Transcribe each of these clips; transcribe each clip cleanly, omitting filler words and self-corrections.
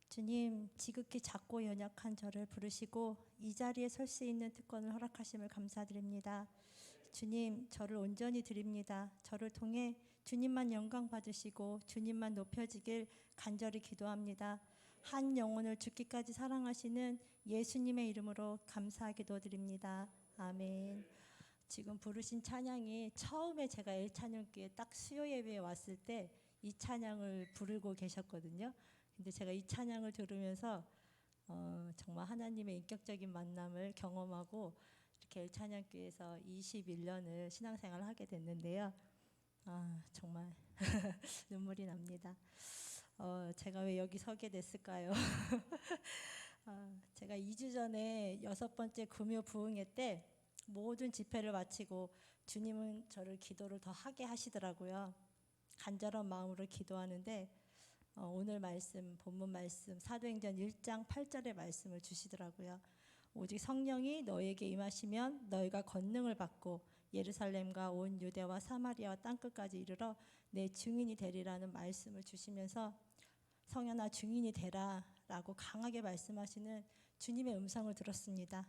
주님, 지극히 작고 연약한 저를 부르시고 이 자리에 설 수 있는 특권을 허락하심을 감사드립니다. 주님, 저를 온전히 드립니다. 저를 통해 주님만 영광 받으시고 주님만 높여지길 간절히 기도합니다. 한 영혼을 죽기까지 사랑하시는 예수님의 이름으로 감사 기도드립니다. 아멘. 지금 부르신 찬양이 처음에 제가 엘찬양교회 딱 수요 예배에 왔을 때 이 찬양을 부르고 계셨거든요. 근데 제가 이 찬양을 들으면서 정말 하나님의 인격적인 만남을 경험하고 이렇게 엘찬양교회에서 21년을 신앙생활을 하게 됐는데요. 정말 눈물이 납니다. 제가 왜 여기 서게 됐을까요? 제가 2주 전에 6번째 금요 부흥회 때 모든 집회를 마치고 주님은 저를 기도를 더 하게 하시더라고요. 간절한 마음으로 기도하는데 오늘 말씀, 본문 말씀 사도행전 1장 8절의 말씀을 주시더라고요. 오직 성령이 너에게 임하시면 너희가 권능을 받고 예루살렘과 온 유대와 사마리아와 땅끝까지 이르러 내 증인이 되리라는 말씀을 주시면서 성현아 증인이 되라 라고 강하게 말씀하시는 주님의 음성을 들었습니다.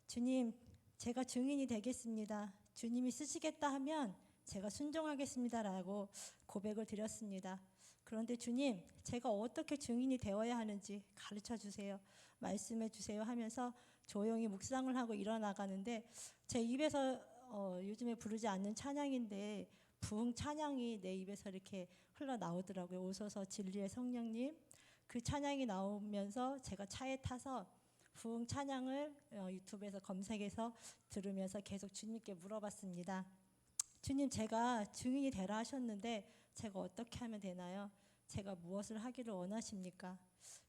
주님, 제가 증인이 되겠습니다. 주님이 쓰시겠다 하면 제가 순종하겠습니다 라고 고백을 드렸습니다. 그런데 주님, 제가 어떻게 증인이 되어야 하는지 가르쳐 주세요, 말씀해 주세요 하면서 조용히 묵상을 하고 일어나가는데 제 입에서 요즘에 부르지 않는 찬양인데 부흥 찬양이 내 입에서 이렇게 흘러나오더라고요. 오소서 진리의 성령님. 그 찬양이 나오면서 제가 차에 타서 부흥 찬양을 유튜브에서 검색해서 들으면서 계속 주님께 물어봤습니다. 주님, 제가 증인이 되라 하셨는데 제가 어떻게 하면 되나요? 제가 무엇을 하기를 원하십니까?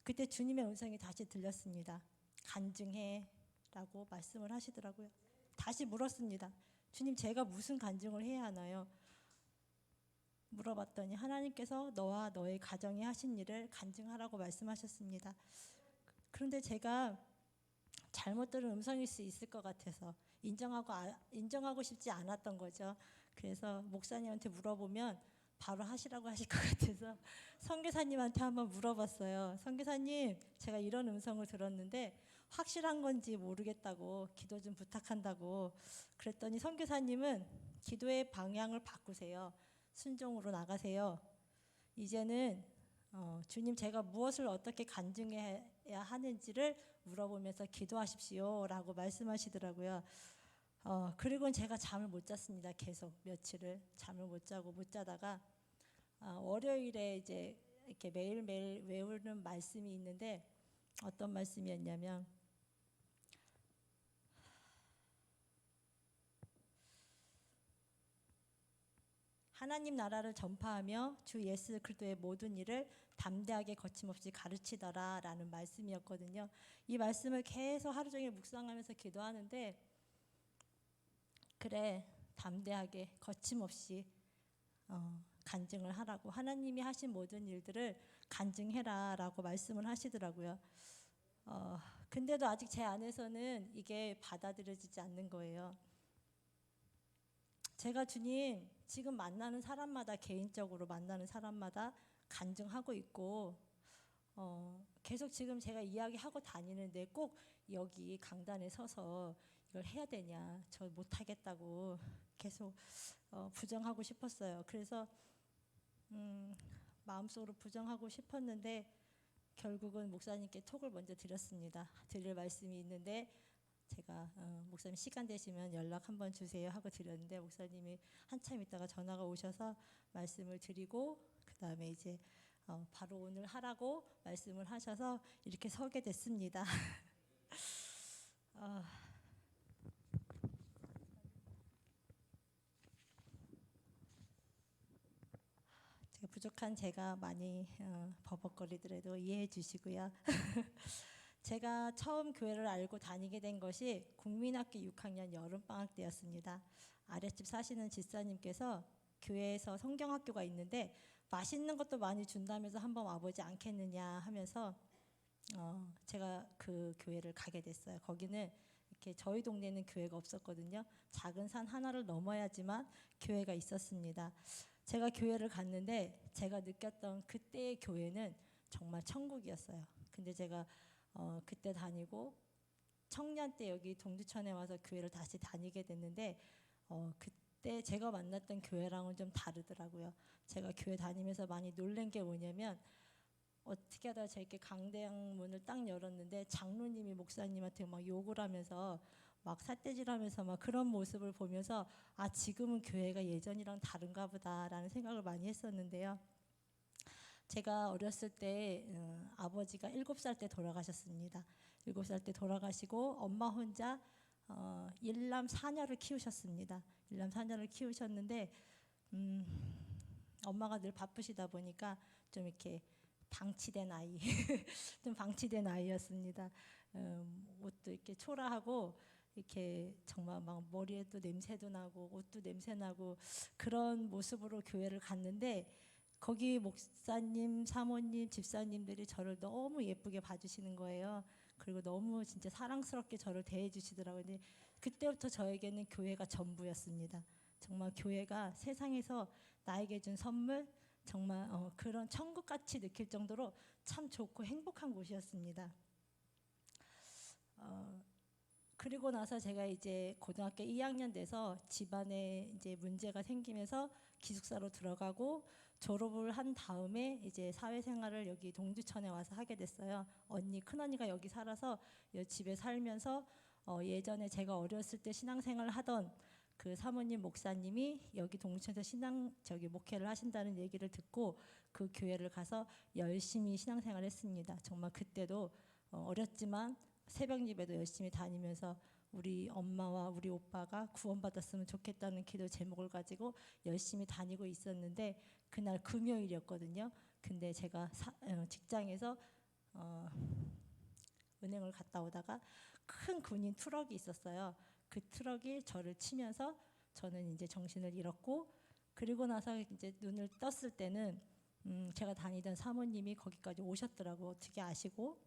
그때 주님의 음성이 다시 들렸습니다. 간증해 라고 말씀을 하시더라고요. 다시 물었습니다. 주님, 제가 무슨 간증을 해야 하나요? 물어봤더니 하나님께서 너와 너의 가정이 하신 일을 간증하라고 말씀하셨습니다. 그런데 제가 잘못 들은 음성일 수 있을 것 같아서 인정하고 싶지 않았던 거죠. 그래서 목사님한테 물어보면 바로 하시라고 하실 것 같아서 선교사님한테 한번 물어봤어요. 선교사님, 제가 이런 음성을 들었는데 확실한 건지 모르겠다고 기도 좀 부탁한다고. 그랬더니 선교사님은 기도의 방향을 바꾸세요. 순종으로 나가세요. 이제는 주님, 제가 무엇을 어떻게 간증해야 하는지를 물어보면서 기도하십시오 라고 말씀하시더라고요. 그리고는 제가 잠을 못 잤습니다. 계속 며칠을 잠을 못 자다가 월요일에 이제 이렇게 매일매일 외우는 말씀이 있는데 어떤 말씀이었냐면 하나님 나라를 전파하며 주 예수 그리스도의 모든 일을 담대하게 거침없이 가르치더라 라는 말씀이었거든요. 이 말씀을 계속 하루 종일 묵상하면서 기도하는데 그래, 담대하게 거침없이 간증을 하라고, 하나님이 하신 모든 일들을 간증해라 라고 말씀을 하시더라고요. 근데도 아직 제 안에서는 이게 받아들여지지 않는 거예요. 제가 주님, 지금 만나는 사람마다, 개인적으로 만나는 사람마다 간증하고 있고 계속 지금 제가 이야기하고 다니는데 꼭 여기 강단에 서서 이걸 해야 되냐, 저 못하겠다고 계속 부정하고 싶었어요. 그래서 마음속으로 부정하고 싶었는데 결국은 목사님께 톡을 먼저 드렸습니다. 드릴 말씀이 있는데 제가 목사님 시간 되시면 연락 한번 주세요 하고 드렸는데 목사님이 한참 있다가 전화가 오셔서 말씀을 드리고 그 다음에 이제 바로 오늘 하라고 말씀을 하셔서 이렇게 서게 됐습니다. 제가 부족한 제가 많이 버벅거리더라도 이해해 주시고요. 제가 처음 교회를 알고 다니게 된 것이 국민학교 6학년 여름방학 때였습니다. 아랫집 사시는 집사님께서 교회에서 성경학교가 있는데 맛있는 것도 많이 준다면서 한번 와보지 않겠느냐 하면서 제가 그 교회를 가게 됐어요. 거기는 이렇게 저희 동네는 교회가 없었거든요. 작은 산 하나를 넘어야지만 교회가 있었습니다. 제가 교회를 갔는데 제가 느꼈던 그때의 교회는 정말 천국이었어요. 근데 제가 그때 다니고 청년 때 여기 동두천에 와서 교회를 다시 다니게 됐는데 그때 제가 만났던 교회랑은 좀 다르더라고요. 제가 교회 다니면서 많이 놀란 게 뭐냐면 어떻게 하다가 저렇게 강대양 문을 딱 열었는데 장로님이 목사님한테 막 욕을 하면서 막 삿대질하면서 막 그런 모습을 보면서 아 지금은 교회가 예전이랑 다른가 보다라는 생각을 많이 했었는데요. 제가 어렸을 때 아버지가 7살 때 돌아가셨습니다. 7살 때 돌아가시고 엄마 혼자 일남 사녀를 키우셨습니다. 일남 사녀를 키우셨는데 엄마가 늘 바쁘시다 보니까 좀 이렇게 방치된 아이, 좀 방치된 아이였습니다. 옷도 이렇게 초라하고 이렇게 정말 막 머리에도 냄새도 나고 옷도 냄새 나고 그런 모습으로 교회를 갔는데 거기 목사님, 사모님, 집사님들이 저를 너무 예쁘게 봐주시는 거예요. 그리고 너무 진짜 사랑스럽게 저를 대해주시더라고요. 근데 그때부터 저에게는 교회가 전부였습니다. 정말 교회가 세상에서 나에게 준 선물, 정말 그런 천국같이 느낄 정도로 참 좋고 행복한 곳이었습니다. 그리고 나서 제가 이제 고등학교 2학년 돼서 집안에 이제 문제가 생기면서 기숙사로 들어가고 졸업을 한 다음에 이제 사회생활을 여기 동두천에 와서 하게 됐어요. 큰언니가 여기 살아서 집에 살면서 예전에 제가 어렸을 때 신앙생활을 하던 그 사모님 목사님이 여기 동두천에서 목회를 하신다는 얘기를 듣고 그 교회를 가서 열심히 신앙생활을 했습니다. 정말 그때도 어렸지만 새벽 예배도 열심히 다니면서 우리 엄마와 우리 오빠가 구원받았으면 좋겠다는 기도 제목을 가지고 열심히 다니고 있었는데 그날 금요일이었거든요. 근데 제가 직장에서 은행을 갔다 오다가 큰 군인 트럭이 있었어요. 그 트럭이 저를 치면서 저는 이제 정신을 잃었고 그리고 나서 이제 눈을 떴을 때는 제가 다니던 사모님이 거기까지 오셨더라고. 어떻게 아시고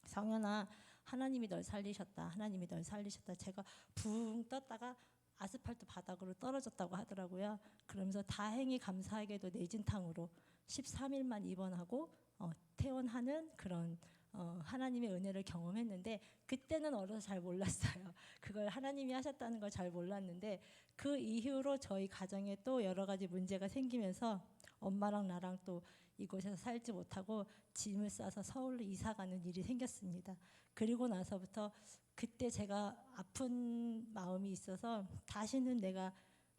성현아 하나님이 널 살리셨다. 하나님이 널 살리셨다. 제가 붕 떴다가 아스팔트 바닥으로 떨어졌다고 하더라고요. 그러면서 다행히 감사하게도 내진탕으로 13일만 입원하고 퇴원하는 그런 하나님의 은혜를 경험했는데 그때는 어려서 잘 몰랐어요. 그걸 하나님이 하셨다는 걸 잘 몰랐는데 그 이후로 저희 가정에 또 여러 가지 문제가 생기면서 엄마랑 나랑 또 이곳에서 살지 못하고 짐을 싸서 서울로 이사 가는 일이 생겼습니다. 그리고 나서부터 그때 제가 아픈 마음이 있어서 다시는 내가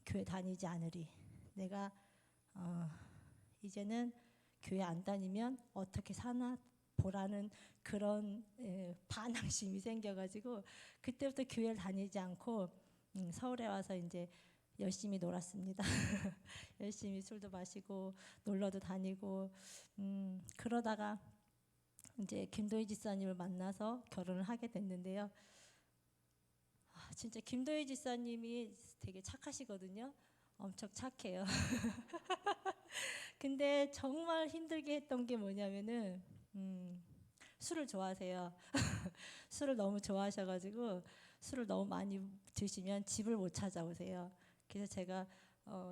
교회 다니지 않으리. 내가 이제는 교회 안 다니면 어떻게 사나 보라는 그런 반항심이 생겨가지고 그때부터 교회를 다니지 않고 서울에 와서 이제 열심히 놀았습니다. 열심히 술도 마시고 놀러도 다니고 그러다가 이제 김도희 집사님을 만나서 결혼을 하게 됐는데요. 진짜 김도희 집사님이 되게 착하시거든요. 엄청 착해요. 근데 정말 힘들게 했던 게 뭐냐면은 술을 좋아하세요. 술을 너무 좋아하셔가지고 술을 너무 많이 드시면 집을 못 찾아오세요. 그래서 제가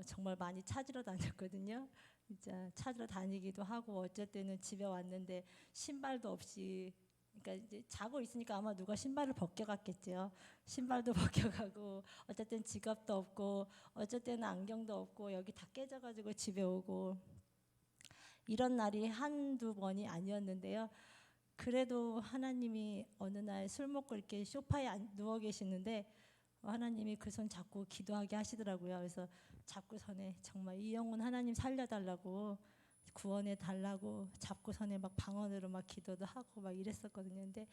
정말 많이 찾으러 다녔거든요. 진짜 찾으러 다니기도 하고 어쩔 때는 집에 왔는데 신발도 없이 그러니까 이제 자고 있으니까 아마 누가 신발을 벗겨갔겠죠. 신발도 벗겨가고 어쩔 땐 지갑도 없고 어쩔 때는 안경도 없고 여기 다 깨져가지고 집에 오고 이런 날이 한두 번이 아니었는데요. 그래도 하나님이 어느 날 술 먹고 이렇게 소파에 누워 계시는데 하나님이 그 손 잡고 기도하게 하시더라고요. 그래서 잡고 손에 정말 이 영혼 하나님 살려달라고 구원해 달라고 잡고 손에 막 방언으로 막 기도도 하고 막 이랬었거든요. 근데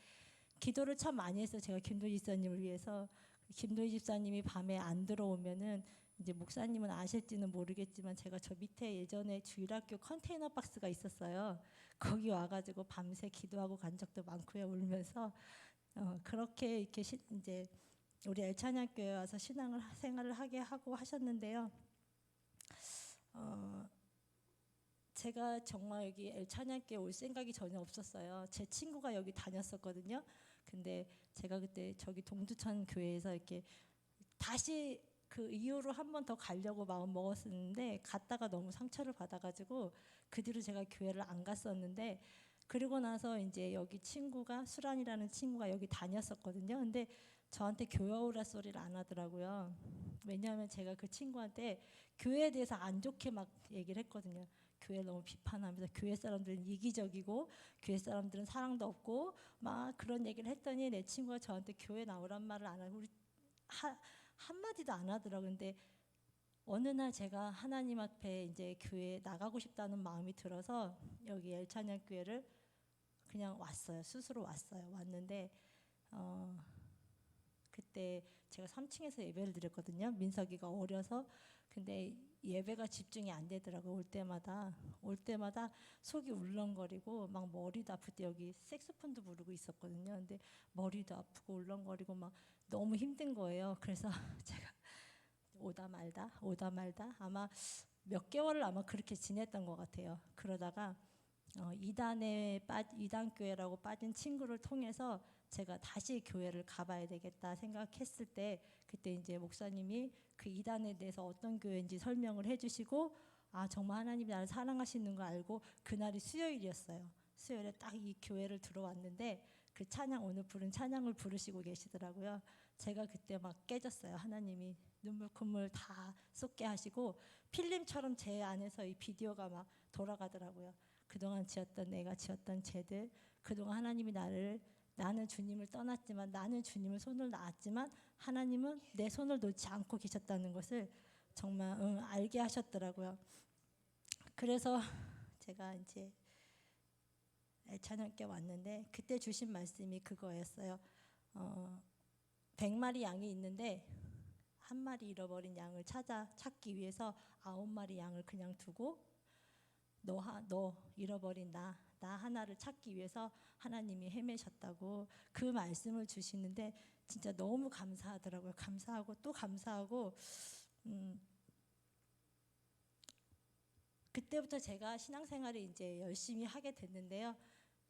기도를 참 많이 했어요. 제가 김도희 집사님을 위해서. 김도희 집사님이 밤에 안 들어오면은 이제 목사님은 아실지는 모르겠지만 제가 저 밑에 예전에 주일학교 컨테이너 박스가 있었어요. 거기 와가지고 밤새 기도하고 간 적도 많고요. 울면서 그렇게 이렇게 이제 우리 엘찬양교회 와서 생활을 하게 하고 하셨는데요. 제가 정말 여기 엘찬양교회 올 생각이 전혀 없었어요. 제 친구가 여기 다녔었거든요. 근데 제가 그때 저기 동두천 교회에서 이렇게 다시 그 이후로 한 번 더 가려고 마음 먹었었는데 갔다가 너무 상처를 받아가지고 그 뒤로 제가 교회를 안 갔었는데, 그리고 나서 이제 여기 친구가 수란이라는 친구가 여기 다녔었거든요. 근데 저한테 교회 오라 소리를 안 하더라고요. 왜냐하면 제가 그 친구한테 교회에 대해서 안 좋게 막 얘기를 했거든요. 교회 너무 비판하면서 교회 사람들은 이기적이고 교회 사람들은 사랑도 없고 막 그런 얘기를 했더니 내 친구가 저한테 교회 나오란 말을 안 하고 우리 한마디도 안 하더라고요. 근데 어느 날 제가 하나님 앞에 이제 교회 나가고 싶다는 마음이 들어서 여기 엘찬양 교회를 그냥 왔어요. 스스로 왔어요. 왔는데 그때 제가 3층에서 예배를 드렸거든요. 민석이가 어려서. 근데 예배가 집중이 안 되더라고요. 올 때마다 속이 울렁거리고 막 머리도 아플 때 여기 색소폰도 부르고 있었거든요. 근데 머리도 아프고 울렁거리고 막 너무 힘든 거예요. 그래서 제가 오다 말다 아마 몇 개월을 아마 그렇게 지냈던 것 같아요. 그러다가 이단 교회라고 빠진 친구를 통해서 제가 다시 교회를 가봐야 되겠다 생각했을 때, 그때 이제 목사님이 그 이단에 대해서 어떤 교회인지 설명을 해주시고, 아 정말 하나님이 나를 사랑하시는 거 알고, 그날이 수요일이었어요. 수요일에 딱 이 교회를 들어왔는데 그 찬양, 오늘 부른 찬양을 부르시고 계시더라고요. 제가 그때 막 깨졌어요. 하나님이 눈물 콧물 다 쏟게 하시고 필름처럼 제 안에서 이 비디오가 막 돌아가더라고요. 그동안 내가 지었던 죄들, 그동안 하나님이 나는 주님을 떠났지만, 나는 주님을 손을 놨지만 하나님은 내 손을 놓지 않고 계셨다는 것을 정말 알게 하셨더라고요. 그래서 제가 이제 찬양께 왔는데 그때 주신 말씀이 그거였어요. 100마리 양이 있는데 한 마리 잃어버린 양을 찾기 위해서 9마리 양을 그냥 두고 너 잃어버린 나 하나를 찾기 위해서 하나님이 헤매셨다고 그 말씀을 주시는데 진짜 너무 감사하더라고요. 감사하고 또 감사하고, 그때부터 제가 신앙생활을 이제 열심히 하게 됐는데요.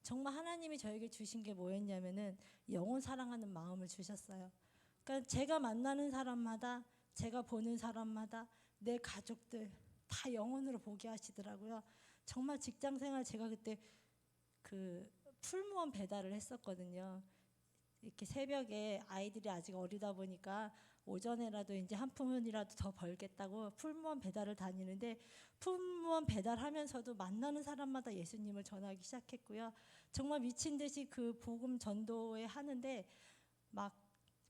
정말 하나님이 저에게 주신 게 뭐였냐면은 영혼 사랑하는 마음을 주셨어요. 그러니까 제가 만나는 사람마다, 제가 보는 사람마다 내 가족들 다 영혼으로 보게 하시더라고요. 정말 직장생활, 제가 그때 그 풀무원 배달을 했었거든요. 이렇게 새벽에 아이들이 아직 어리다 보니까 오전에라도 이제 한 푼이라도 더 벌겠다고 풀무원 배달을 다니는데, 풀무원 배달하면서도 만나는 사람마다 예수님을 전하기 시작했고요. 정말 미친 듯이 그 복음 전도에 하는데 막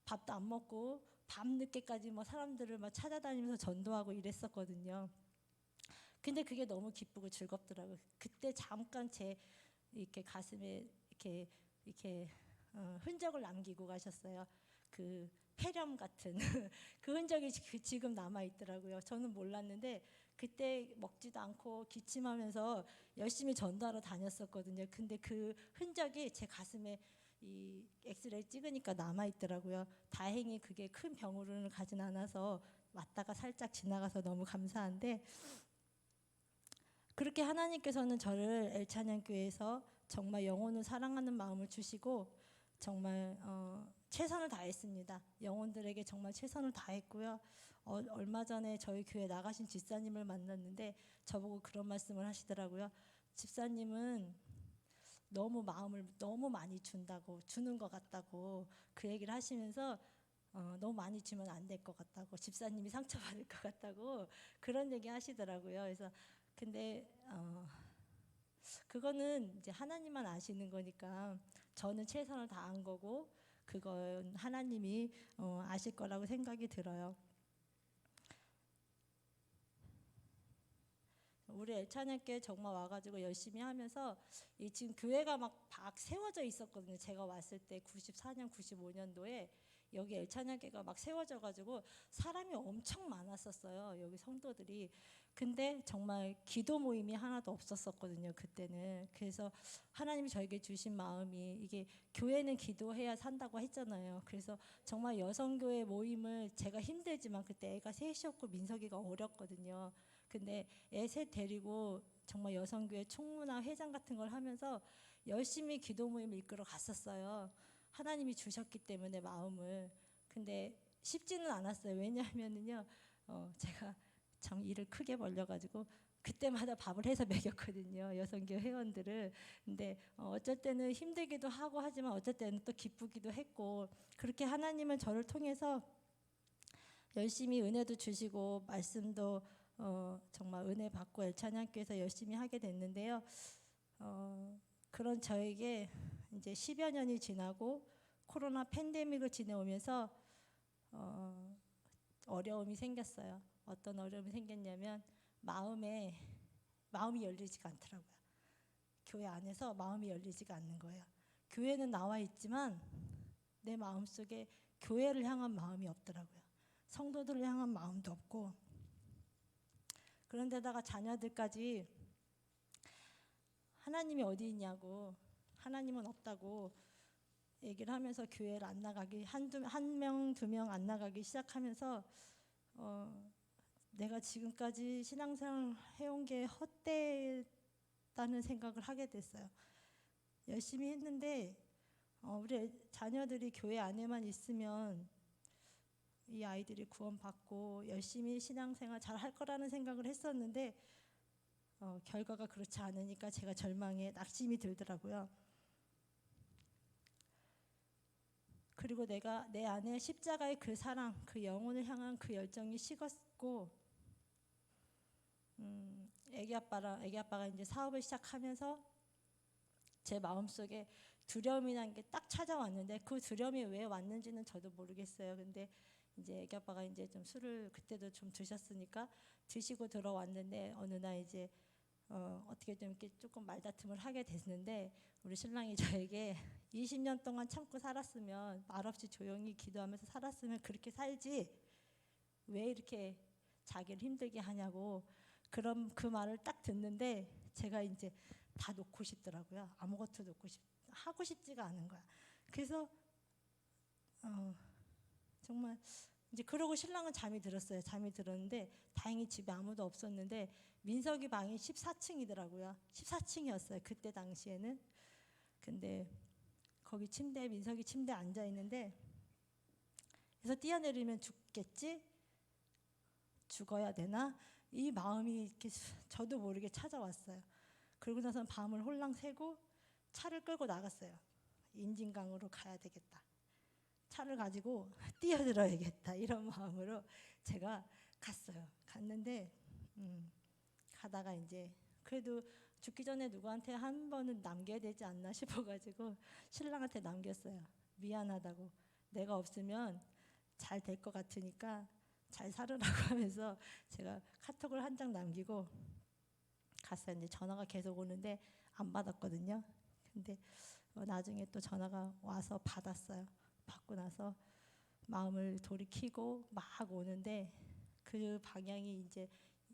밥도 안 먹고 밤 늦게까지 뭐 사람들을 막 찾아다니면서 전도하고 이랬었거든요. 근데 그게 너무 기쁘고 즐겁더라고요. 그때 잠깐 제 이렇게 가슴에 이렇게 흔적을 남기고 가셨어요. 그 폐렴 같은 그 흔적이 지금 남아 있더라고요. 저는 몰랐는데 그때 먹지도 않고 기침하면서 열심히 전도하러 다녔었거든요. 근데 그 흔적이 제 가슴에 이 엑스레이 찍으니까 남아 있더라고요. 다행히 그게 큰 병으로는 가진 않아서 왔다가 살짝 지나가서 너무 감사한데, 그렇게 하나님께서는 저를 엘찬양교회에서 정말 영혼을 사랑하는 마음을 주시고 정말 최선을 다했습니다. 영혼들에게 정말 최선을 다했고요. 얼마 전에 저희 교회 나가신 집사님을 만났는데 저보고 그런 말씀을 하시더라고요. 집사님은 너무 마음을 너무 많이 주는 것 같다고 그 얘기를 하시면서 너무 많이 주면 안 될 것 같다고, 집사님이 상처받을 것 같다고 그런 얘기 하시더라고요. 그래서 근데 그거는 이제 하나님만 아시는 거니까 저는 최선을 다한 거고 그건 하나님이 아실 거라고 생각이 들어요. 우리 엘찬양교회 정말 와가지고 열심히 하면서 지금 교회가 막 세워져 있었거든요. 제가 왔을 때 94년, 95년도에 여기 엘찬양교회가 막 세워져가지고 사람이 엄청 많았었어요. 여기 성도들이. 근데 정말 기도 모임이 하나도 없었었거든요. 그때는. 그래서 하나님이 저에게 주신 마음이, 이게 교회는 기도해야 산다고 했잖아요. 그래서 정말 여성교회 모임을, 제가 힘들지만 그때 애가 셋이었고 민석이가 어렸거든요. 근데 애 셋 데리고 정말 여성교회 총무나 회장 같은 걸 하면서 열심히 기도 모임을 이끌어 갔었어요. 하나님이 주셨기 때문에 마음을. 근데 쉽지는 않았어요. 왜냐하면은요, 제가 참 일을 크게 벌려가지고 그때마다 밥을 해서 먹였거든요. 여성교 회원들을. 근데 어쩔 때는 힘들기도 하고 하지만 어쩔 때는 또 기쁘기도 했고, 그렇게 하나님은 저를 통해서 열심히 은혜도 주시고 말씀도 정말 은혜 받고 엘찬양교에서 열심히 하게 됐는데요. 그런 저에게 이제 10여 년이 지나고 코로나 팬데믹을 지내오면서 어려움이 생겼어요. 어떤 어려움이 생겼냐면 마음이 열리지가 않더라고요. 교회 안에서 마음이 열리지가 않는 거예요. 교회는 나와 있지만 내 마음속에 교회를 향한 마음이 없더라고요. 성도들을 향한 마음도 없고, 그런데다가 자녀들까지 하나님이 어디 있냐고, 하나님은 없다고 얘기를 하면서 교회를 안 나가기, 한 명, 두 명 안 나가기 시작하면서 내가 지금까지 신앙생활 해온 게 헛되다는 생각을 하게 됐어요. 열심히 했는데 우리 자녀들이 교회 안에만 있으면 이 아이들이 구원받고 열심히 신앙생활 잘 할 거라는 생각을 했었는데 결과가 그렇지 않으니까 제가 절망에 낙심이 들더라고요. 그리고 내가 내 안에 십자가의 그 사랑, 그 영혼을 향한 그 열정이 식었고, 애기 아빠가 이제 사업을 시작하면서 제 마음속에 두려움이라는 게 딱 찾아왔는데, 그 두려움이 왜 왔는지는 저도 모르겠어요. 근데 이제 애기 아빠가 이제 좀 술을 그때도 좀 드셨으니까 드시고 들어왔는데, 어느 날 이제 어떻게 좀 이렇게 조금 말다툼을 하게 됐는데, 우리 신랑이 저에게 20년 동안 참고 살았으면, 말없이 조용히 기도하면서 살았으면 그렇게 살지 왜 이렇게 자기를 힘들게 하냐고, 그럼 그 말을 딱 듣는데 제가 이제 다 놓고 싶더라고요. 아무것도 하고 싶지가 않은 거야. 그래서 정말 이제 그러고 신랑은 잠이 들었어요. 잠이 들었는데 다행히 집에 아무도 없었는데 민석이 방이 14층이더라고요. 14층이었어요. 그때 당시에는. 근데 거기 민석이 침대에 앉아 있는데, 그래서 뛰어내리면 죽겠지? 죽어야 되나? 이 마음이 이렇게 저도 모르게 찾아왔어요. 그러고 나서 밤을 홀랑 새고 차를 끌고 나갔어요. 임진강으로 가야 되겠다. 차를 가지고 뛰어들어야겠다. 이런 마음으로 제가 갔어요. 갔는데 가다가 이제 그래도 죽기 전에 누구한테 한 번은 남겨야 되지 않나 싶어가지고 신랑한테 남겼어요. 미안하다고. 내가 없으면 잘 될 것 같으니까 잘 살으라고 하면서 제가 카톡을 한 장 남기고 갔어요. 이제 전화가 계속 오는데 안 받았거든요. 근데 나중에 또 전화가 와서 받았어요. 받고 나서 마음을 돌이키고 막 오는데 그 방향이 이제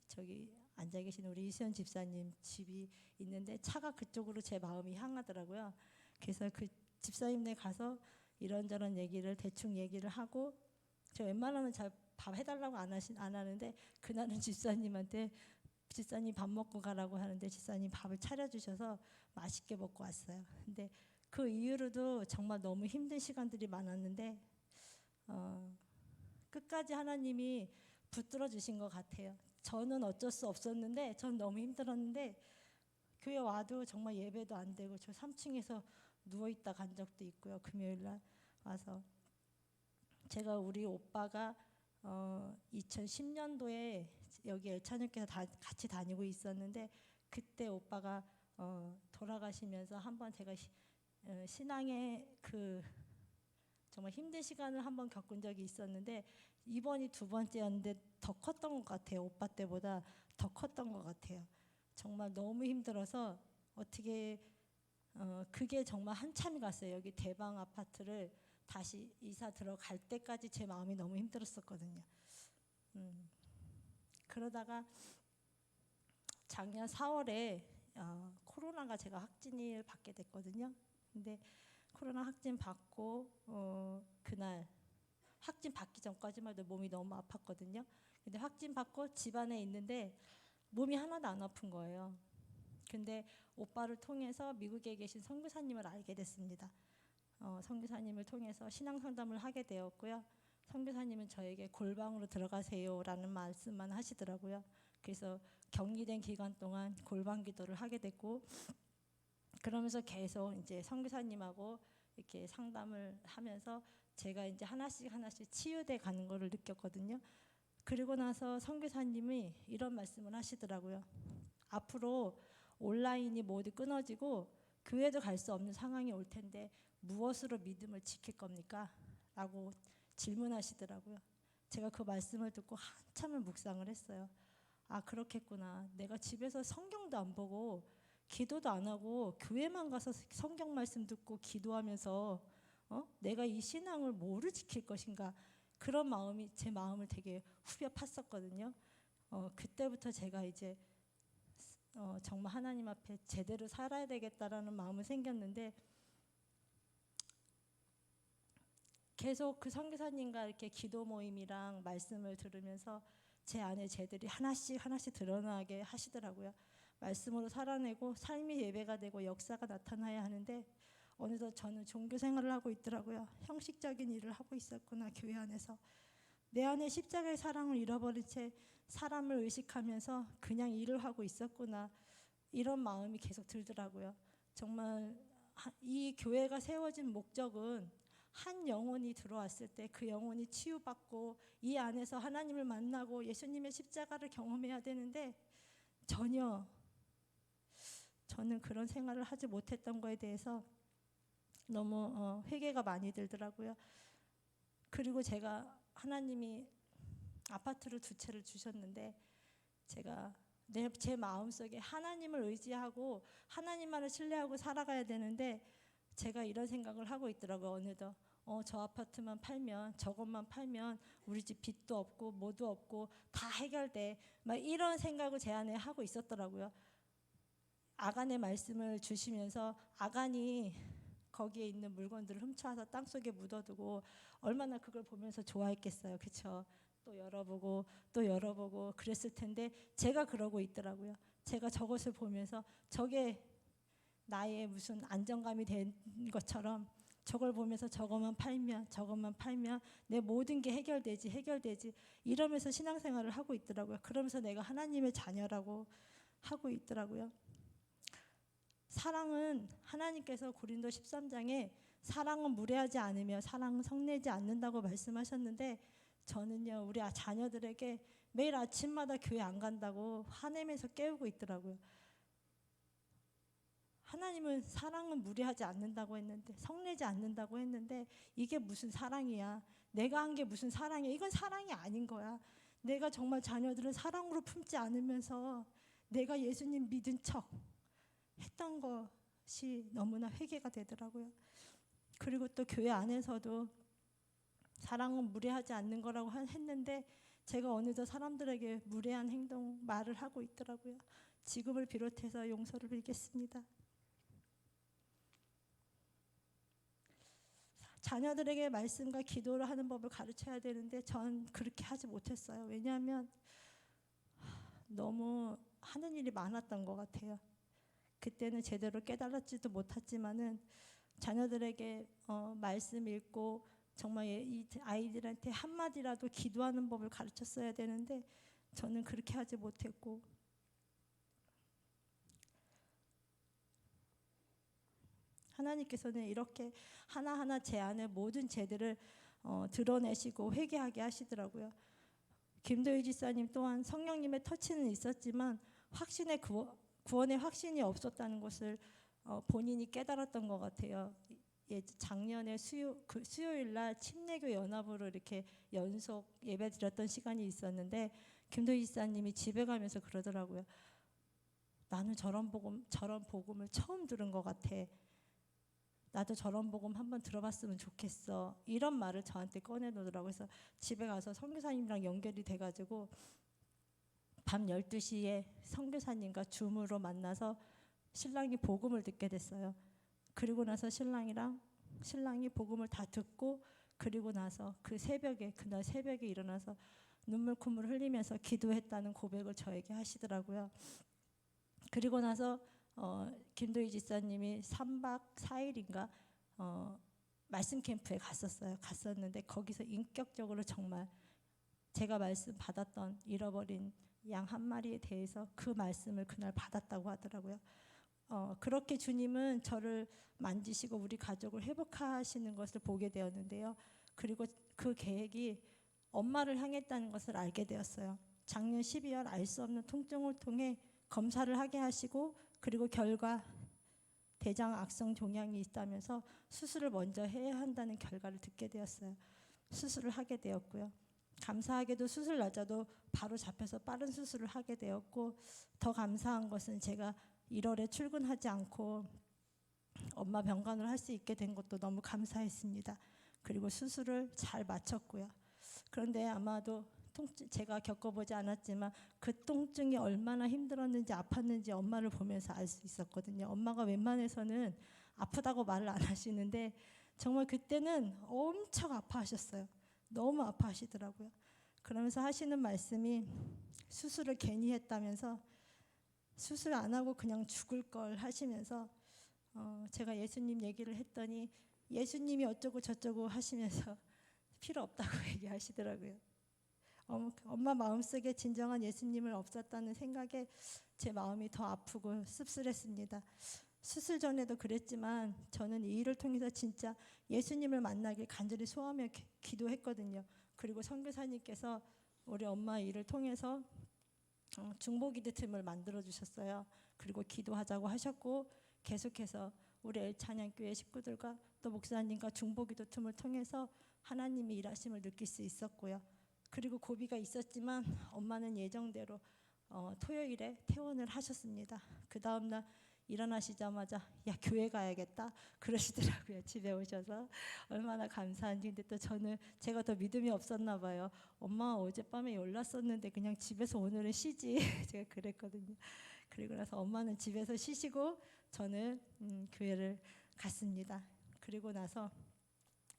저기 앉아 계신 우리 이수연 집사님 집이 있는데 차가 그쪽으로 제 마음이 향하더라고요. 그래서 그 집사님네 가서 이런저런 얘기를 대충 얘기를 하고, 저 웬만하면 잘 밥 해달라고 안 하는데 그날은 집사님한테 집사님 밥 먹고 가라고 하는데 집사님 밥을 차려주셔서 맛있게 먹고 왔어요. 근데 그 이후로도 정말 너무 힘든 시간들이 많았는데 끝까지 하나님이 붙들어 주신 것 같아요. 저는 어쩔 수 없었는데, 전 너무 힘들었는데 교회 와도 정말 예배도 안 되고 저 3층에서 누워있다 간 적도 있고요. 금요일날 와서 제가 우리 오빠가 2010년도에 여기 엘찬육교에서 같이 다니고 있었는데, 그때 오빠가 돌아가시면서 한번 제가 신앙의 그 정말 힘든 시간을 한번 겪은 적이 있었는데, 이번이 두 번째였는데 더 컸던 것 같아요. 오빠 때보다 더 컸던 것 같아요. 정말 너무 힘들어서 어떻게 그게 정말 한참이 갔어요. 여기 대방 아파트를 다시 이사 들어갈 때까지 제 마음이 너무 힘들었었거든요. 그러다가 작년 4월에 코로나가 제가 확진을 받게 됐거든요. 근데 코로나 확진 받고 그날 확진 받기 전까지만 해도 몸이 너무 아팠거든요. 근데 확진 받고 집안에 있는데 몸이 하나도 안 아픈 거예요. 근데 오빠를 통해서 미국에 계신 선교사님을 알게 됐습니다. 선교사님을 통해서 신앙 상담을 하게 되었고요. 선교사님은 저에게 골방으로 들어가세요라는 말씀만 하시더라고요. 그래서 격리된 기간 동안 골방 기도를 하게 됐고, 그러면서 계속 이제 선교사님하고 이렇게 상담을 하면서 제가 이제 하나씩 치유돼 가는 거를 느꼈거든요. 그리고 나서 선교사님이 이런 말씀을 하시더라고요. 앞으로 온라인이 모두 끊어지고 교회도 갈 수 없는 상황이 올 텐데 무엇으로 믿음을 지킬 겁니까? 라고 질문하시더라고요. 제가 그 말씀을 듣고 한참을 묵상을 했어요. 아, 그렇겠구나. 내가 집에서 성경도 안 보고 기도도 안 하고 교회만 가서 성경 말씀 듣고 기도하면서 내가 이 신앙을 뭐를 지킬 것인가, 그런 마음이 제 마음을 되게 후벼 팠었거든요. 그때부터 제가 이제 정말 하나님 앞에 제대로 살아야 되겠다라는 마음이 생겼는데, 계속 그 선교사님과 이렇게 기도 모임이랑 말씀을 들으면서 제 안에 죄들이 하나씩 드러나게 하시더라고요. 말씀으로 살아내고 삶이 예배가 되고 역사가 나타나야 하는데 어느덧 저는 종교 생활을 하고 있더라고요. 형식적인 일을 하고 있었구나. 교회 안에서 내 안에 십자가의 사랑을 잃어버린 채 사람을 의식하면서 그냥 일을 하고 있었구나, 이런 마음이 계속 들더라고요. 정말 이 교회가 세워진 목적은 한 영혼이 들어왔을 때 그 영혼이 치유받고 이 안에서 하나님을 만나고 예수님의 십자가를 경험해야 되는데 전혀 저는 그런 생활을 하지 못했던 거에 대해서 너무 회개가 많이 들더라고요. 그리고 제가 하나님이 아파트를 2채를 주셨는데 제가 제 마음속에 하나님을 의지하고 하나님만을 신뢰하고 살아가야 되는데 제가 이런 생각을 하고 있더라고요. 어느덧 저 아파트만 팔면, 저것만 팔면 우리 집 빚도 없고 뭐도 없고 다 해결돼, 막 이런 생각을 제 안에 하고 있었더라고요. 아간의 말씀을 주시면서 아간이 거기에 있는 물건들을 훔쳐와서 땅속에 묻어두고 얼마나 그걸 보면서 좋아했겠어요. 그렇죠? 또 열어보고 그랬을 텐데 제가 그러고 있더라고요. 제가 저것을 보면서 저게 나의 무슨 안정감이 된 것처럼 저걸 보면서 저것만 팔면 내 모든 게 해결되지 이러면서 신앙생활을 하고 있더라고요. 그러면서 내가 하나님의 자녀라고 하고 있더라고요. 사랑은 하나님께서 고린도 13장에 사랑은 무례하지 않으며 사랑은 성내지 않는다고 말씀하셨는데 저는요, 우리 자녀들에게 매일 아침마다 교회 안 간다고 화내면서 깨우고 있더라고요. 하나님은 사랑은 무례하지 않는다고 했는데, 성내지 않는다고 했는데 이게 무슨 사랑이야? 내가 한 게 무슨 사랑이야? 이건 사랑이 아닌 거야. 내가 정말 자녀들을 사랑으로 품지 않으면서 내가 예수님 믿은 척 했던 것이 너무나 회개가 되더라고요. 그리고 또 교회 안에서도 사랑은 무례하지 않는 거라고 했는데 제가 어느덧 사람들에게 무례한 행동, 말을 하고 있더라고요. 지금을 비롯해서 용서를 빌겠습니다. 자녀들에게 말씀과 기도를 하는 법을 가르쳐야 되는데 전 그렇게 하지 못했어요. 왜냐하면 너무 하는 일이 많았던 것 같아요. 그때는 제대로 깨달았지도 못했지만은 자녀들에게 말씀 읽고 정말 이 아이들한테 한마디라도 기도하는 법을 가르쳤어야 되는데 저는 그렇게 하지 못했고, 하나님께서는 이렇게 하나하나 제 안에 모든 죄들을 드러내시고 회개하게 하시더라고요. 김도희 지사님 또한 성령님의 터치는 있었지만 구원의 확신이 없었다는 것을 본인이 깨달았던 것 같아요. 작년에 수요일 날 침례교 연합으로 이렇게 연속 예배 드렸던 시간이 있었는데 김도희 지사님이 집에 가면서 그러더라고요. 나는 저런 복음을 처음 들은 것 같아. 나도 저런 복음 한번 들어봤으면 좋겠어. 이런 말을 저한테 꺼내놓더라고요. 그래서 집에 가서 선교사님이랑 연결이 돼가지고 밤 12시에 선교사님과 줌으로 만나서 신랑이 복음을 듣게 됐어요. 그리고 나서 신랑이 복음을 다 듣고 그리고 나서 그날 새벽에 일어나서 눈물 콧물 흘리면서 기도했다는 고백을 저에게 하시더라고요. 그리고 나서 김도희 지사님이 3박 4일인가 말씀 캠프에 갔었는데 거기서 인격적으로 정말 제가 말씀 받았던 잃어버린 양 한 마리에 대해서 그 말씀을 그날 받았다고 하더라고요. 그렇게 주님은 저를 만지시고 우리 가족을 회복하시는 것을 보게 되었는데요. 그리고 그 계획이 엄마를 향했다는 것을 알게 되었어요. 작년 12월 알 수 없는 통증을 통해 검사를 하게 하시고, 그리고 결과 대장 악성 종양이 있다면서 수술을 먼저 해야 한다는 결과를 듣게 되었어요. 수술을 하게 되었고요. 감사하게도 수술 날짜도 바로 잡혀서 빠른 수술을 하게 되었고, 더 감사한 것은 제가 1월에 출근하지 않고 엄마 병간호를 할 수 있게 된 것도 너무 감사했습니다. 그리고 수술을 잘 마쳤고요. 그런데 아마도 제가 겪어보지 않았지만 그 통증이 얼마나 힘들었는지 아팠는지 엄마를 보면서 알 수 있었거든요. 엄마가 웬만해서는 아프다고 말을 안 하시는데 정말 그때는 엄청 아파하셨어요. 너무 아파하시더라고요. 그러면서 하시는 말씀이 수술을 괜히 했다면서 수술 안 하고 그냥 죽을 걸 하시면서, 제가 예수님 얘기를 했더니 예수님이 어쩌고 저쩌고 하시면서 필요 없다고 얘기하시더라고요. 엄마 마음속에 진정한 예수님을 없었다는 생각에 제 마음이 더 아프고 씁쓸했습니다. 수술 전에도 그랬지만 저는 이 일을 통해서 진짜 예수님을 만나길 간절히 소원하며 기도했거든요. 그리고 선교사님께서 우리 엄마 일을 통해서 중보기도 틈을 만들어 주셨어요. 그리고 기도하자고 하셨고, 계속해서 우리 엘찬양교회 식구들과 또 목사님과 중보기도 틈을 통해서 하나님의 일하심을 느낄 수 있었고요. 그리고 고비가 있었지만 엄마는 예정대로 토요일에 퇴원을 하셨습니다. 그 다음날 일어나시자마자 야 교회 가야겠다 그러시더라고요. 집에 오셔서 얼마나 감사한지. 근데 또 제가 더 믿음이 없었나 봐요. 엄마 어젯밤에 연락했었는데 그냥 집에서 오늘은 쉬지 제가 그랬거든요. 그리고 나서 엄마는 집에서 쉬시고 저는 교회를 갔습니다. 그리고 나서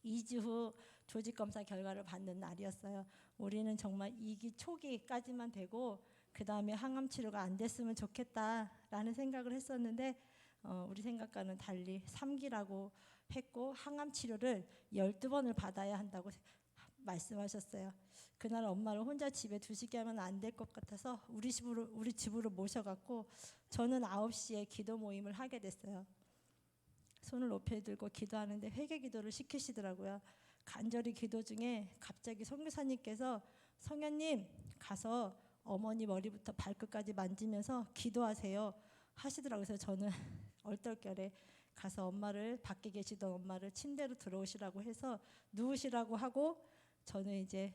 2주 후 조직검사 결과를 받는 날이었어요. 우리는 정말 2기 초기까지만 되고 그 다음에 항암 치료가 안 됐으면 좋겠다라는 생각을 했었는데, 우리 생각과는 달리 3기라고 했고 항암 치료를 12번을 받아야 한다고 말씀하셨어요. 그날 엄마를 혼자 집에 두시게 하면 안 될 것 같아서 우리 집으로 모셔갖고 저는 9시에 기도 모임을 하게 됐어요. 손을 높이 들고 기도하는데 회개 기도를 시키시더라고요. 간절히 기도 중에 갑자기 선교사님께서 성현님 가서 어머니 머리부터 발끝까지 만지면서 기도하세요 하시더라고요. 그래서 저는 얼떨결에 가서 밖에 계시던 엄마를 침대로 들어오시라고 해서 누우시라고 하고, 저는 이제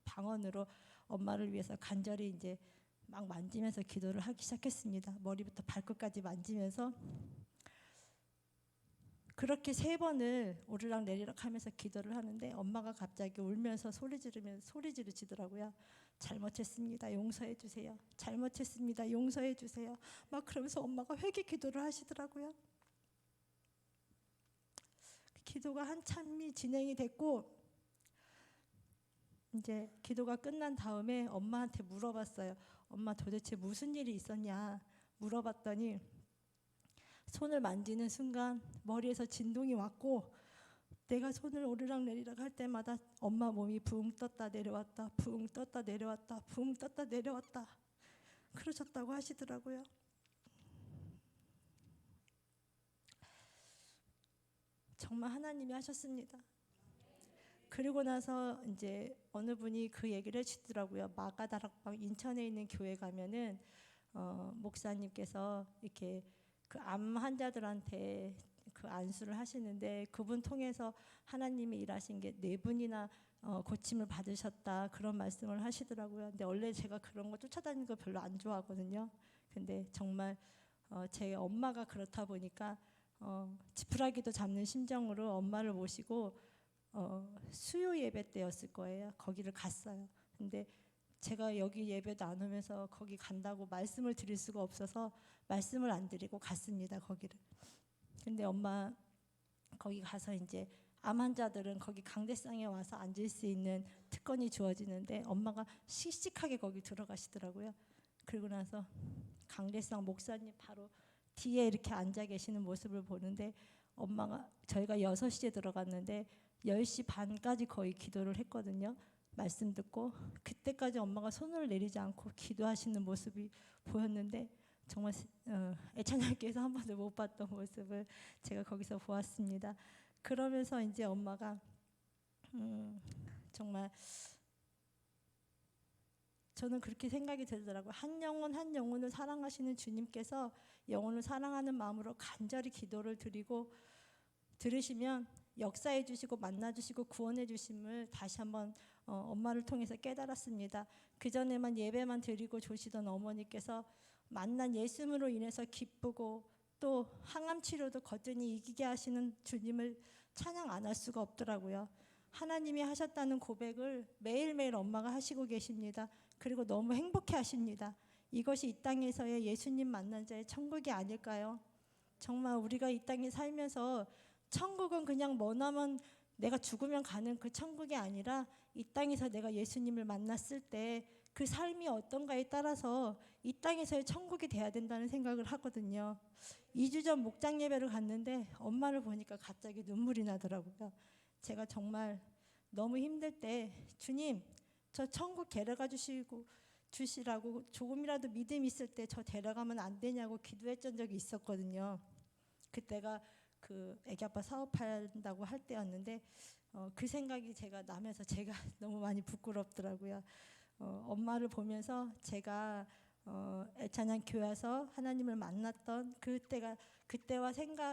방언으로 엄마를 위해서 간절히 이제 막 만지면서 기도를 하기 시작했습니다. 머리부터 발끝까지 만지면서 그렇게 3번을 오르락 내리락 하면서 기도를 하는데 엄마가 갑자기 울면서 소리 지르시더라고요. 잘못했습니다. 용서해 주세요. 잘못했습니다. 용서해 주세요. 막 그러면서 엄마가 회개 기도를 하시더라고요. 기도가 한참이 진행이 됐고 이제 기도가 끝난 다음에 엄마한테 물어봤어요. 엄마 도대체 무슨 일이 있었냐 물어봤더니 손을 만지는 순간 머리에서 진동이 왔고, 내가 손을 오르락 내리락 할 때마다 엄마 몸이 붕 떴다 내려왔다 붕 떴다 내려왔다 붕 떴다 내려왔다 그러셨다고 하시더라고요. 정말 하나님이 하셨습니다. 그리고 나서 이제 어느 분이 그 얘기를 해주시더라고요. 마가다락방 인천에 있는 교회 가면은 목사님께서 이렇게 그 암 환자들한테 그 안수를 하시는데 그분 통해서 하나님이 일하신 게 4분이나 고침을 받으셨다 그런 말씀을 하시더라고요. 근데 원래 제가 그런 거 쫓아다니는 거 별로 안 좋아하거든요. 근데 정말 제 엄마가 그렇다 보니까 지푸라기도 잡는 심정으로 엄마를 모시고 수요 예배 때였을 거예요. 거기를 갔어요. 근데 제가 여기 예배 나누면서 거기 간다고 말씀을 드릴 수가 없어서 말씀을 안 드리고 갔습니다. 거기를. 근데 엄마 거기 가서 이제 암 환자들은 거기 강대상에 와서 앉을 수 있는 특권이 주어지는데 엄마가 씩씩하게 거기 들어가시더라고요. 그리고 나서 강대상 목사님 바로 뒤에 이렇게 앉아 계시는 모습을 보는데 저희가 6시에 들어갔는데 10시 반까지 거의 기도를 했거든요. 말씀 듣고 그때까지 엄마가 손을 내리지 않고 기도하시는 모습이 보였는데 정말 애찬하게서 한 번도 못 봤던 모습을 제가 거기서 보았습니다. 그러면서 이제 엄마가 정말 저는 그렇게 생각이 들더라고요. 한 영혼 한 영혼을 사랑하시는 주님께서 영혼을 사랑하는 마음으로 간절히 기도를 드리고 들으시면 역사해 주시고 만나 주시고 구원해 주심을 다시 한번 엄마를 통해서 깨달았습니다. 그전에만 예배만 드리고 조시던 어머니께서 만난 예수님으로 인해서 기쁘고 또 항암 치료도 거뜬히 이기게 하시는 주님을 찬양 안 할 수가 없더라고요. 하나님이 하셨다는 고백을 매일매일 엄마가 하시고 계십니다. 그리고 너무 행복해 하십니다. 이것이 이 땅에서의 예수님 만난 자의 천국이 아닐까요? 정말 우리가 이 땅에 살면서 천국은 그냥 머나먼 내가 죽으면 가는 그 천국이 아니라 이 땅에서 내가 예수님을 만났을 때 그 삶이 어떤가에 따라서 이 땅에서의 천국이 돼야 된다는 생각을 하거든요. 2주 전 목장 예배를 갔는데 엄마를 보니까 갑자기 눈물이 나더라고요. 제가 정말 너무 힘들 때 주님 저 천국 데려가 주시라고 조금이라도 믿음 있을 때 저 데려가면 안 되냐고 기도했던 적이 있었거든요. 그때가 그 애기 아빠 사업한다고 할 때였는데 그 생각이 제가 나면서 제가 너무 많이 부끄럽더라고요. 엄마를 보면서 제가 애찬양 교회 와서 하나님을 만났던 그때와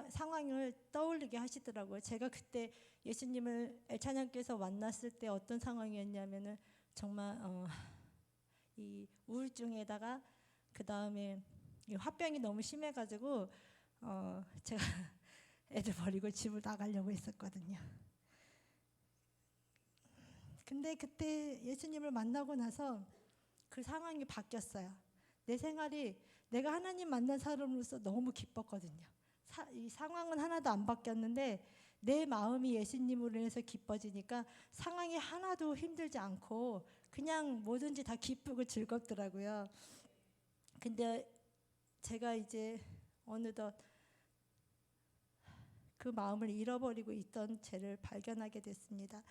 상황을 떠올리게 하시더라고요. 제가 그때 예수님을 애찬양께서 만났을 때 어떤 상황이었냐면은 정말 이 우울증에다가 그 다음에 화병이 너무 심해가지고 제가 애들 버리고 집을 나가려고 했었거든요. 근데 그때 예수님을 만나고 나서 그 상황이 바뀌었어요. 내 생활이 내가 하나님 만난 사람으로서 너무 기뻤거든요. 이 상황은 하나도 안 바뀌었는데 내 마음이 예수님으로 인해서 기뻐지니까 상황이 하나도 힘들지 않고 그냥 뭐든지 다 기쁘고 즐겁더라고요. 근데 제가 이제 어느덧 그 마음을 잃어버리고 있던 죄를 발견하게 됐습니다.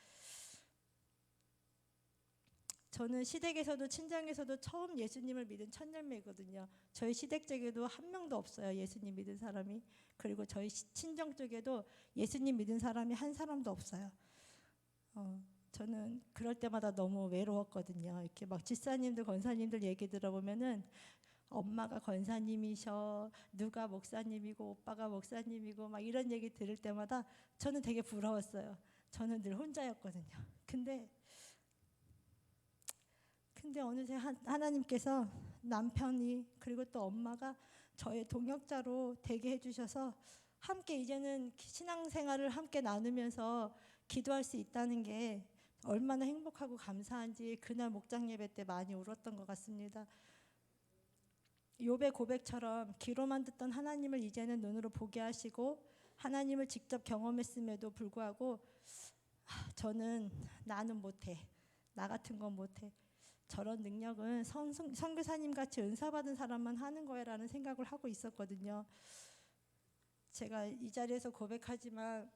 저는 시댁에서도 친정에서도 처음 예수님을 믿은 첫열매거든요. 저희 시댁 쪽에도 한 명도 없어요. 예수님 믿은 사람이. 그리고 저희 친정 쪽에도 예수님 믿은 사람이 한 사람도 없어요. 저는 그럴 때마다 너무 외로웠거든요. 이렇게 막 집사님들 권사님들 얘기 들어보면은 엄마가 권사님이셔, 누가 목사님이고 오빠가 목사님이고 막 이런 얘기 들을 때마다 저는 되게 부러웠어요. 저는 늘 혼자였거든요. 근데 어느새 하나님께서 남편이 그리고 또 엄마가 저의 동역자로 되게 해주셔서 함께 이제는 신앙생활을 함께 나누면서 기도할 수 있다는 게 얼마나 행복하고 감사한지 그날 목장 예배 때 많이 울었던 것 같습니다. 욥의 고백처럼 귀로만 듣던 하나님을 이제는 눈으로 보게 하시고 하나님을 직접 경험했음에도 불구하고 저는 나는 못해, 나 같은 건 못해, 저런 능력은 선교사님 같이 은사 받은 사람만 하는 거야라는 생각을 하고 있었거든요. 제가 이 자리에서 고백하지만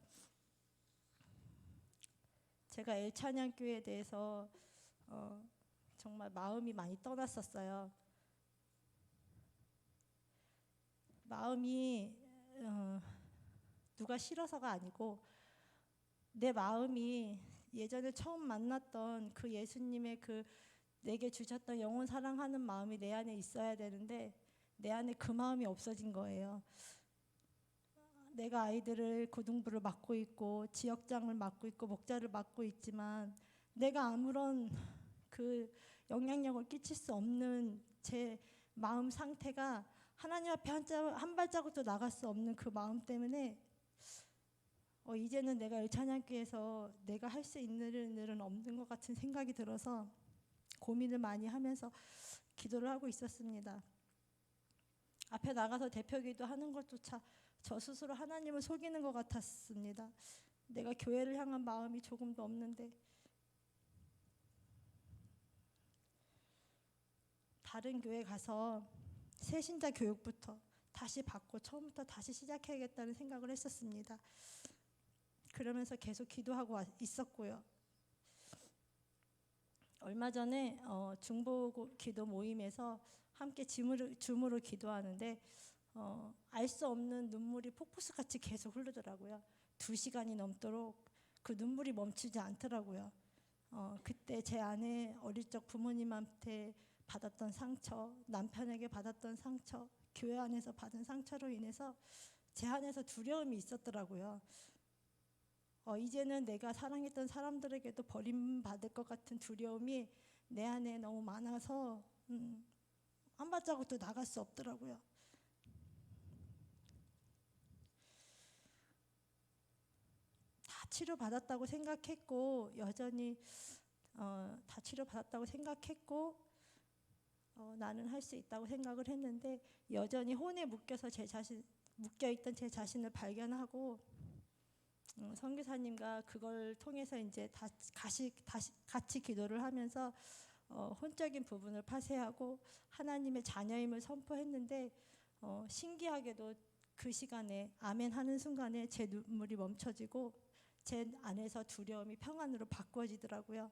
제가 엘찬양교회에 대해서 정말 마음이 많이 떠났었어요. 마음이 누가 싫어서가 아니고 내 마음이 예전에 처음 만났던 그 예수님의 그 내게 주셨던 영혼 사랑하는 마음이 내 안에 있어야 되는데 내 안에 그 마음이 없어진 거예요. 내가 아이들을 고등부를 맡고 있고 지역장을 맡고 있고 목자를 맡고 있지만 내가 아무런 그 영향력을 끼칠 수 없는 제 마음 상태가 하나님 앞에 한 발자국도 나갈 수 없는 그 마음 때문에 이제는 내가 일찬양교에서 내가 할 수 있는 일은 없는 것 같은 생각이 들어서 고민을 많이 하면서 기도를 하고 있었습니다. 앞에 나가서 대표기도 하는 것조차 저 스스로 하나님을 속이는 것 같았습니다. 내가 교회를 향한 마음이 조금도 없는데 다른 교회 가서 새신자 교육부터 다시 받고 처음부터 다시 시작해야겠다는 생각을 했었습니다. 그러면서 계속 기도하고 있었고요. 얼마 전에 중보 기도 모임에서 함께 줌으로 기도하는데 알 수 없는 눈물이 폭포수같이 계속 흐르더라고요. 2시간이 넘도록 그 눈물이 멈추지 않더라고요. 그때 제 아내 어릴 적 부모님한테 받았던 상처, 남편에게 받았던 상처, 교회 안에서 받은 상처로 인해서 제 안에서 두려움이 있었더라고요. 이제는 내가 사랑했던 사람들에게도 버림받을 것 같은 두려움이 내 안에 너무 많아서 한 발자국도 나갈 수 없더라고요. 다 치료받았다고 생각했고 여전히 다 치료받았다고 생각했고 나는 할 수 있다고 생각을 했는데 여전히 혼에 묶여있던 제 자신을 발견하고 선교사님과 그걸 통해서 이제 같이 기도를 하면서 혼적인 부분을 파쇄하고 하나님의 자녀임을 선포했는데 신기하게도 그 시간에 아멘 하는 순간에 제 눈물이 멈춰지고 제 안에서 두려움이 평안으로 바꿔지더라고요.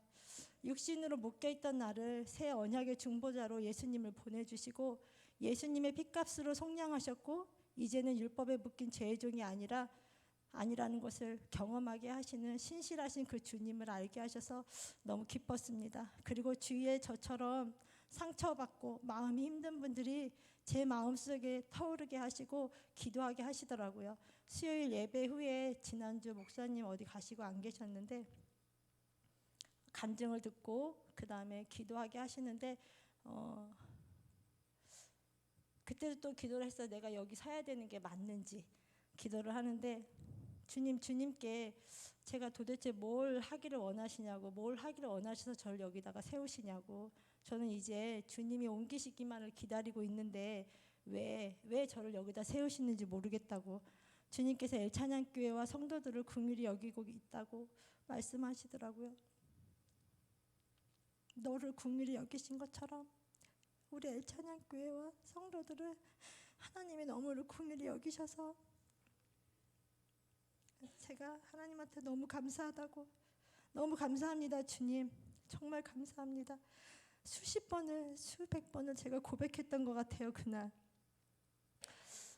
육신으로 묶여있던 나를 새 언약의 중보자로 예수님을 보내주시고 예수님의 핏값으로 속량하셨고 이제는 율법에 묶인 죄의 종이 아니라는 것을 경험하게 하시는 신실하신 그 주님을 알게 하셔서 너무 기뻤습니다. 그리고 주위에 저처럼 상처받고 마음이 힘든 분들이 제 마음속에 타오르게 하시고 기도하게 하시더라고요. 수요일 예배 후에 지난주 목사님 어디 가시고 안 계셨는데 간증을 듣고 그 다음에 기도하게 하시는데 그때도 또 기도를 했어요. 내가 여기 서야 되는 게 맞는지 기도를 하는데 주님께 제가 도대체 뭘 하기를 원하시냐고, 뭘 하기를 원하셔서 저를 여기다가 세우시냐고. 저는 이제 주님이 옮기시기만을 기다리고 있는데 왜 저를 여기다 세우시는지 모르겠다고. 주님께서 엘찬양교회와 성도들을 긍휼히 여기고 있다고 말씀하시더라고요. 너를 긍휼히 여기신 것처럼 우리 엘찬양교회와 성도들을 하나님이 너무를 긍휼히 여기셔서 제가 하나님한테 너무 감사하다고, 너무 감사합니다 주님, 정말 감사합니다. 수십 번을 수백 번을 제가 고백했던 것 같아요. 그날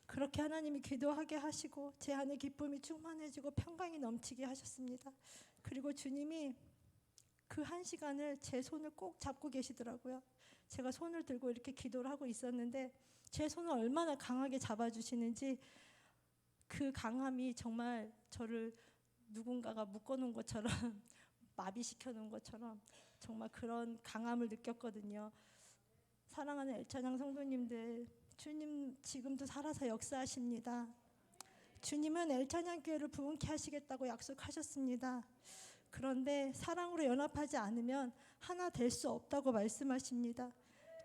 그렇게 하나님이 기도하게 하시고 제 안에 기쁨이 충만해지고 평강이 넘치게 하셨습니다. 그리고 주님이 그 1시간을 제 손을 꼭 잡고 계시더라고요. 제가 손을 들고 이렇게 기도를 하고 있었는데 제 손을 얼마나 강하게 잡아주시는지 그 강함이 정말 저를 누군가가 묶어놓은 것처럼 마비시켜놓은 것처럼 정말 그런 강함을 느꼈거든요. 사랑하는 엘찬양 성도님들, 주님 지금도 살아서 역사하십니다. 주님은 엘찬양 교회를 부흥케 하시겠다고 약속하셨습니다. 그런데 사랑으로 연합하지 않으면 하나 될 수 없다고 말씀하십니다.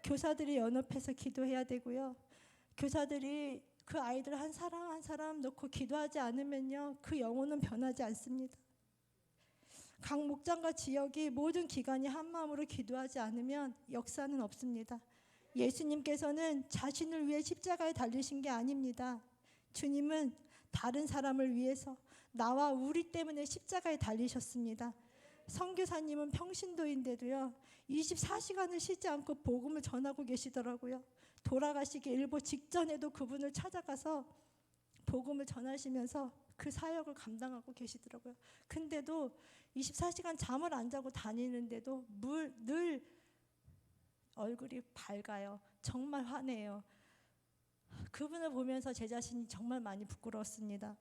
교사들이 연합해서 기도해야 되고요. 교사들이 그 아이들 한 사람 한 사람 놓고 기도하지 않으면요, 그 영혼은 변하지 않습니다. 각 목장과 지역이 모든 기관이 한 마음으로 기도하지 않으면 역사는 없습니다. 예수님께서는 자신을 위해 십자가에 달리신 게 아닙니다. 주님은 다른 사람을 위해서 나와 우리 때문에 십자가에 달리셨습니다. 선교사님은 평신도인데도요 24시간을 쉬지 않고 복음을 전하고 계시더라고요. 돌아가시기 일보 직전에도 그분을 찾아가서 복음을 전하시면서 그 사역을 감당하고 계시더라고요. 근데도 24시간 잠을 안 자고 다니는데도 늘 얼굴이 밝아요. 정말 환해요. 그분을 보면서 제 자신이 정말 많이 부끄러웠습니다.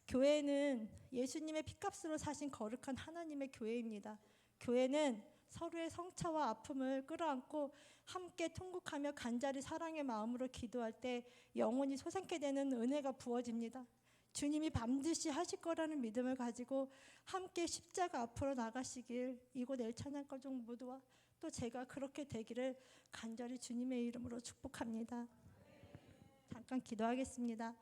교회는 예수님의 핏값으로 사신 거룩한 하나님의 교회입니다. 교회는 서로의 성차와 아픔을 끌어안고 함께 통곡하며 간절히 사랑의 마음으로 기도할 때 영혼이 솟아게 되는 은혜가 부어집니다. 주님이 반드시 하실 거라는 믿음을 가지고 함께 십자가 앞으로 나가시길 이곳 엘찬양 가족 모두와 또 제가 그렇게 되기를 간절히 주님의 이름으로 축복합니다. 잠깐 기도하겠습니다.